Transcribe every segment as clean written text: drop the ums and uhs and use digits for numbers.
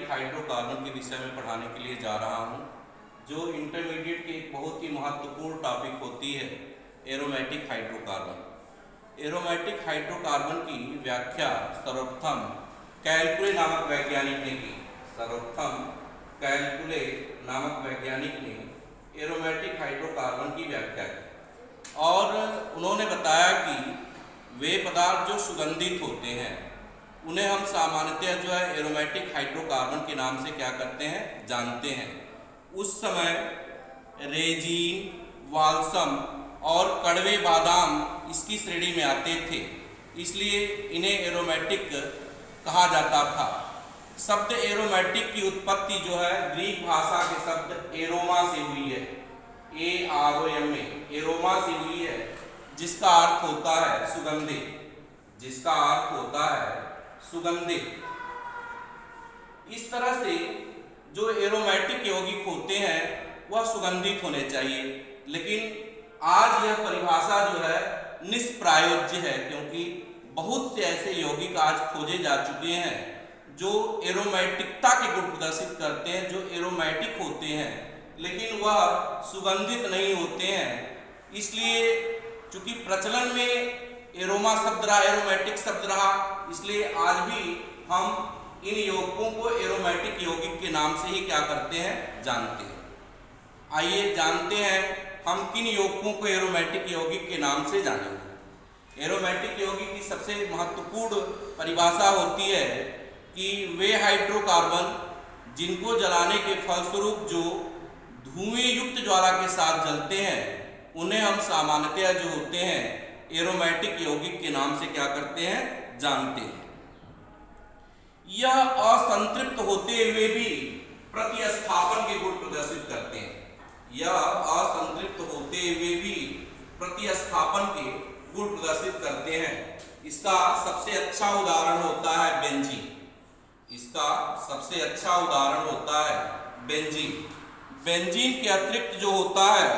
Aromatic hydrocarbon के विषय में पढ़ाने के लिए जा रहा हूं, जो इंटरमीडिएट की एक बहुत ही महत्वपूर्ण टॉपिक होती है एरोमेटिक हाइड्रोकार्बन। एरोमेटिक हाइड्रोकार्बन की व्याख्या सर्वप्रथम कैलकुले नामक वैज्ञानिक ने की। सर्वप्रथम कैलकुले नामक वैज्ञानिक ने एरोमेटिक हाइड्रोकार्बन की व्याख्या की और उन्होंने बताया कि वे पदार्थ जो सुगंधित होते हैं उन्हें हम सामान्यतः जो है एरोमेटिक हाइड्रोकार्बन के नाम से क्या करते हैं, जानते हैं। उस समय रेजिन, वाल्सम और कड़वे बादाम इसकी श्रेणी में आते थे, इसलिए इन्हें एरोमेटिक कहा जाता था। शब्द एरोमेटिक की उत्पत्ति जो है ग्रीक भाषा के शब्द एरोमा से हुई है। AROMA एरोमा से हुई है, जिसका अर्थ होता है सुगंधित। जिसका अर्थ होता है सुगंधित। इस तरह से जो एरोमेटिक यौगिक होते हैं वह सुगंधित होने चाहिए, लेकिन आज यह परिभाषा जो है निष्प्रायोज्य है, क्योंकि बहुत से ऐसे यौगिक आज खोजे जा चुके हैं जो एरोमेटिकता के गुण प्रदर्शित करते हैं, जो एरोमेटिक होते हैं लेकिन वह सुगंधित नहीं होते हैं। इसलिए चूंकि प्रचलन में एरोमा शब्द रहा, एरोमेटिक शब्द रहा, इसलिए आज भी हम इन यौगिकों को एरोमेटिक यौगिक के नाम से ही क्या करते हैं, जानते हैं। आइए जानते हैं हम किन यौगिकों को एरोमेटिक यौगिक के नाम से जानेंगे। एरोमेटिक यौगिक की सबसे महत्वपूर्ण परिभाषा होती है कि वे हाइड्रोकार्बन जिनको जलाने के फलस्वरूप जो धुएं युक्त ज्वाला के साथ जलते हैं उन्हें हम सामान्यतः जो होते हैं एरोमेटिक यौगिक के नाम से क्या करते हैं, जानते हैं। यह असंतृप्त होते हुए भी प्रतिस्थापन के गुण प्रदर्शित करते हैं। यह असंतृप्त होते हुए भी प्रतिस्थापन के गुण प्रदर्शित करते हैं। इसका सबसे अच्छा उदाहरण होता है बेंजीन। इसका सबसे अच्छा उदाहरण होता है बेंजीन। बेंजीन के अतिरिक्त जो होता है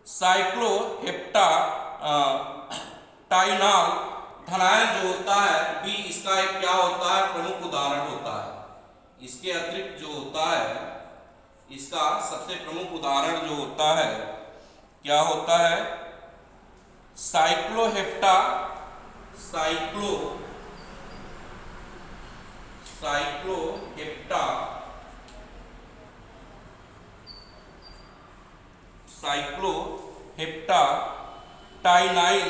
साइक्लोहेप्टा टाइनाल धनायन जो होता है भी इसका एक क्या होता है, प्रमुख उदाहरण होता है। इसके अतिरिक्त जो होता है इसका सबसे प्रमुख उदाहरण जो होता है क्या होता है, साइक्लोहेप्टा टाइनाइल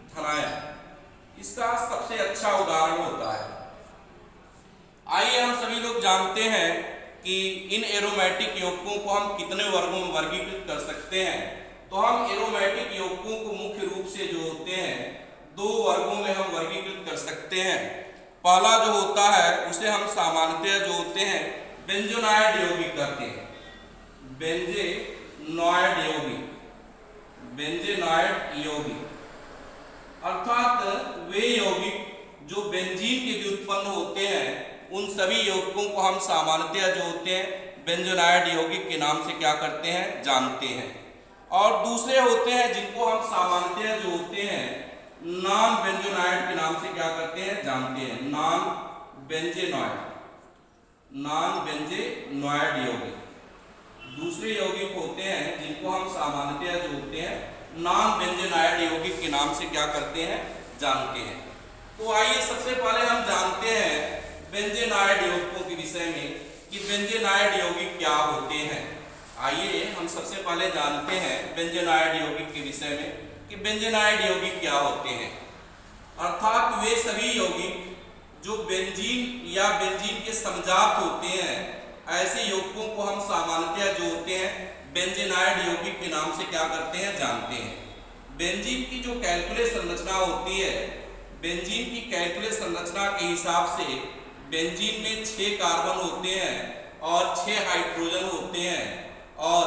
धनायन इसका सबसे अच्छा उदाहरण होता है। आइए हम सभी लोग जानते हैं कि इन एरोमेटिक यौगिकों को हम कितने वर्गों में वर्गीकृत कर सकते हैं। तो हम एरोमेटिक यौगिकों को मुख्य रूप से जो होते हैं दो वर्गों में हम वर्गीकृत कर सकते हैं। पहला जो होता है उसे हम सामान्यतः जो होते हैं बेंजोनाइड यौगिक कहते हैं। बेंजेनॉइड यौगिक अर्थात वे यौगिक जो बेंजीन के व्युत्पन्न होते हैं उन सभी यौगिकों को हम सामान्यतः जो होते हैं बेंजोनाइड यौगिक के नाम से क्या करते हैं, जानते हैं। और दूसरे होते हैं जिनको हम सामान्यतः जो होते हैं नॉन बेंजोनाइड के नाम से क्या करते हैं, जानते हैं। नॉन बेंजेनॉइड यौगिक दूसरे यौगिक होते हैं जिनको हम सामान्यतः जो होते हैं नॉन बेंजेनॉइड यौगिक के नाम से क्या करते हैं, जानते हैं। तो आइए सबसे पहले हम जानते हैं बेंजेनॉइड यौगिकों के विषय में कि बेंजेनॉइड यौगिक क्या होते हैं। आइए हम सबसे पहले जानते हैं बेंजेनॉइड यौगिक के विषय में कि बेंजेनॉइड यौगिक क्या होते हैं। अर्थात वे सभी यौगिक जो बेंजीन या बेंजीन के समजात होते हैं, ऐसे यौगिकों को हम सामान्यतः जो होते हैं बेंजेनॉइड यौगिक के नाम से क्या करते हैं, जानते हैं। बेंजीन की जो कैलकुले संरचना होती है, बेंजीन की कैलकुले संरचना के हिसाब से बेंजीन में 6 कार्बन होते हैं और 6 हाइड्रोजन होते हैं, और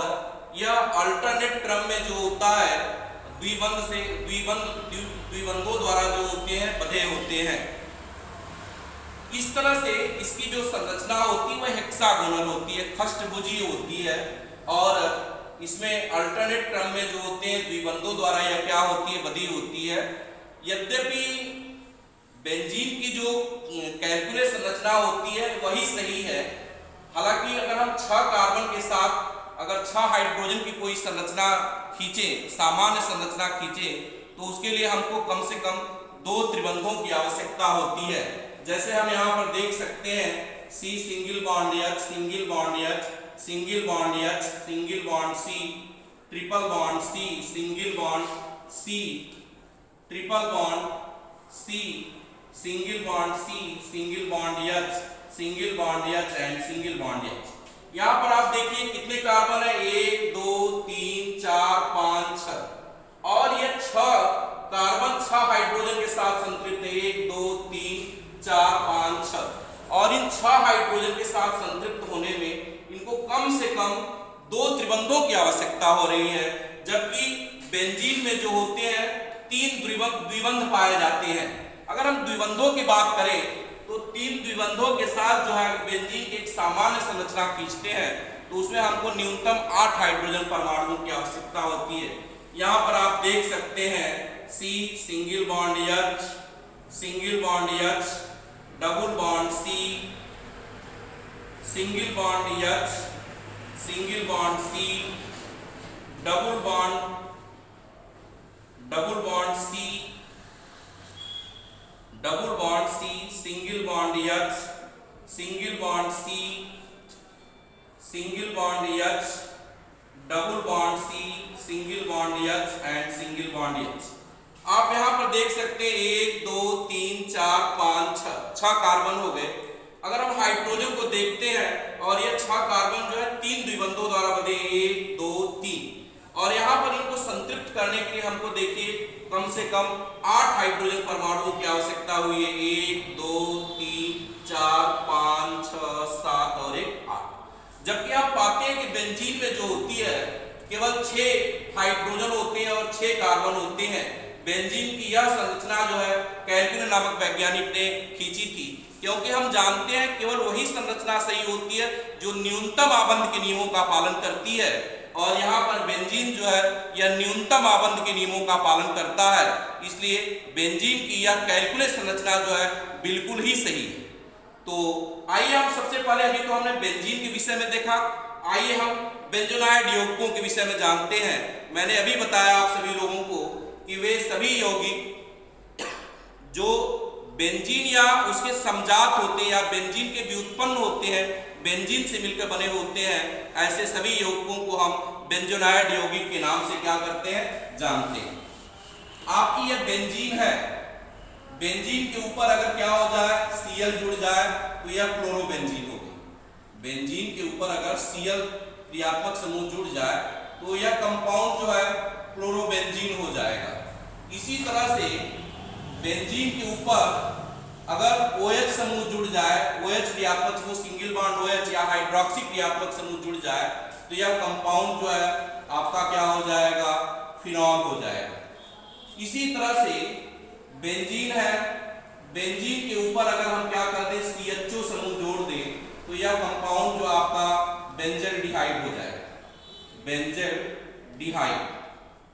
यह अल्टरनेट क्रम में जो होता है द्विबंधों द्वारा जो होते हैं बंधे होते हैं। इस तरह से इसकी जो संरचना होती है वह हेक्सागोनल होती है, खष्टभुजी होती है, और इसमें अल्टरनेट क्रम में जो होते हैं द्विबंधों द्वारा यह क्या होती है, बंधी होती है। यद्यपि बेंजीन की जो कैलकुलेट संरचना होती है वही सही है। हालांकि अगर हम 6 कार्बन के साथ अगर 6 हाइड्रोजन की कोई संरचना खींचें, सामान्य संरचना खींचें, तो उसके लिए हमको कम से कम 2 त्रिबंधों की आवश्यकता होती है। जैसे हम यहाँ पर देख सकते हैं C single bond H, single bond H, single bond H, single bond C, triple bond C, single bond C, triple bond C, single bond C, single bond H, single bond H and single bond H। यहाँ पर आप देखिए कितने carbon है, 1 2 3 4 5 6 और ये 6 carbon 6 hydrogen के साथ संतृप्त है, 1 2 3 4 5 6 और इन 6 हाइड्रोजन के साथ संतृप्त होने में इनको कम से कम 2 त्रिबंधों की आवश्यकता हो रही है, जबकि बेंजीन में जो होते हैं 3 द्विबंध पाए जाते हैं। अगर हम द्विबंधों की बात करें तो 3 द्विबंधों के साथ जो है बेंजीन की एक सामान्य संरचना खींचते हैं तो उसमें हमको न्यूनतम 8 हाइड्रोजन परमाणुओं की आवश्यकता होती है। यहाँ पर आप देख सकते हैं C single bond H, single bond H, double bond C, single bond H, single bond C, double bond C, double bond C, single bond H, single bond C, single bond H, double bond C, single bond H and single bond H। आप यहाँ पर देख सकते हैं 1 2 3 4 5 6 carbon हो गए। अगर हम हाइड्रोजन को देखते हैं और ये 6 कार्बन जो है 3 द्विबंधों द्वारा बने, 1 2 3 और यहाँ पर इनको संतृप्त करने के लिए हमको देखिए कम से कम 8 हाइड्रोजन परमाणुओं की आवश्यकता हुई है, 1 2 3 4 5 6 7 और 1 8। जबकि आप पाते हैं कि बेंजीन में जो होती है केवल 6 हाइड्रोजन होते हैं और 6 कार्बन होते हैं। बेंजीन की यह संरचना जो है कैलकुले नामक वैज्ञानिक ने खींची थी, क्योंकि हम जानते हैं केवल वही संरचना सही होती है जो न्यूनतम आबंध के नियमों का पालन करती है और यहाँ पर बेंजीन जो है यह न्यूनतम आबंध के नियमों का पालन करता है, इसलिए बेंजीन की यह कैलकुले संरचना जो है बिल्कुल ही सही है। तो आइए हम सबसे पहले, अभी तो हमने बेंजीन के विषय में देखा, आइए हम बेंजोनाइड यौगिकों के विषय में जानते हैं। मैंने अभी बताया आप सभी लोगों को कि वे सभी यौगिक जो बेंजीन या उसके समजात होते हैं या बेंजीन के व्युत्पन्न होते हैं, बेंजीन से मिलकर बने होते हैं, ऐसे सभी यौगिकों को हम बेंजोनाइड यौगिक के नाम से क्या करते हैं, जानते हैं। आपकी यह बेंजीन है, बेंजीन के ऊपर अगर क्या हो जाए, Cl जुड़ जाए तो यह क्लोरोबेंजीन हो गई। बेंजीन के ऊपर अगर Cl क्रियात्मक समूह जुड़ जाए तो यह कंपाउंड जो है क्लोरोबेंजीन हो जाएगा। इसी तरह से बेंजीन के ऊपर अगर OH समूह जुड़ जाए, OH क्रियात्मक समूह सिंगल बॉन्ड OH या हाइड्रोक्सी क्रियात्मक समूह जुड़ जाए तो यह कंपाउंड जो है आपका क्या हो जाएगा, फिनॉल हो जाएगा। इसी तरह से बेंजीन है, बेंजीन के ऊपर अगर हम क्या कर दें, CHO समूह जोड़ दें तो यह कंपाउंड जो आपका बेंजल्डिहाइड हो जाएगा, बेंजल्डिहाइड।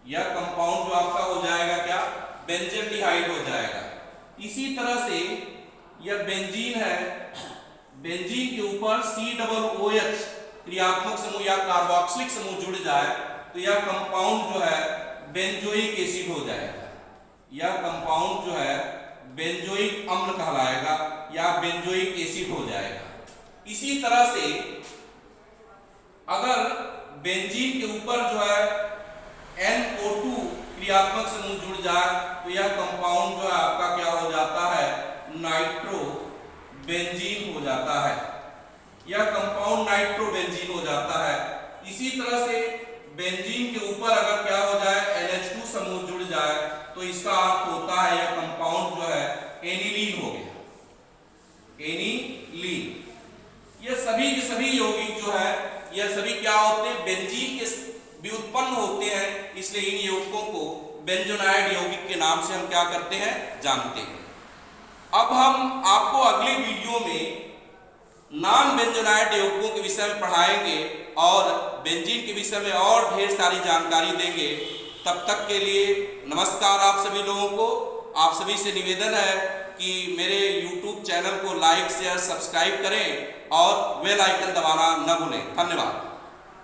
यह कंपाउंड जो आपका हो जाएगा क्या, बेंजल्डिहाइड हो जाएगा। इसी तरह से यह बेंजीन है, बेंजीन के ऊपर COOH क्रियात्मक समूह या कार्बोक्सिलिक समूह जुड़ जाए तो यह कंपाउंड जो है बेंजोइक एसिड हो जाएगा। यह कंपाउंड जो है बेंजोइक अम्ल कहलाएगा या बेंजोइक एसिड हो जाएगा। इसी तरह से अगर बेंजीन के ऊपर जो है NO2 क्रियात्मक समूह जुड़ जाए तो यह कंपाउंड जो है आपका क्या हो जाता है, नाइट्रोबेंजीन हो जाता है। यह कंपाउंड नाइट्रोबेंजीन हो जाता है। इसी तरह से बेंजीन के ऊपर अगर क्या हो जाए, NH2 समूह जुड़ जाए तो इसका अर्थ होता है यह कंपाउंड जो है एनिलीन हो गया, एनिलीन। ये सभी के सभी यौगिक जो है यह सभी क्या होते हैं, बेंजीन के व्युत्पन्न होते हैं, इसलिए इन यौगिकों को बेंजोनाइड यौगिक के नाम से हम क्या करते हैं, जानते हैं। अब हम आपको अगली वीडियो में नॉन बेंजोनाइड यौगिकों के विषय में पढ़ाएंगे और बेंजीन के विषय में और ढेर सारी जानकारी देंगे। तब तक के लिए नमस्कार आप सभी लोगों को। आप सभी से निवेदन है कि मेरे YouTube चैनल को लाइक शेयर सब्सक्राइब करें और बेल आइकन दबाना न भूलें। धन्यवाद।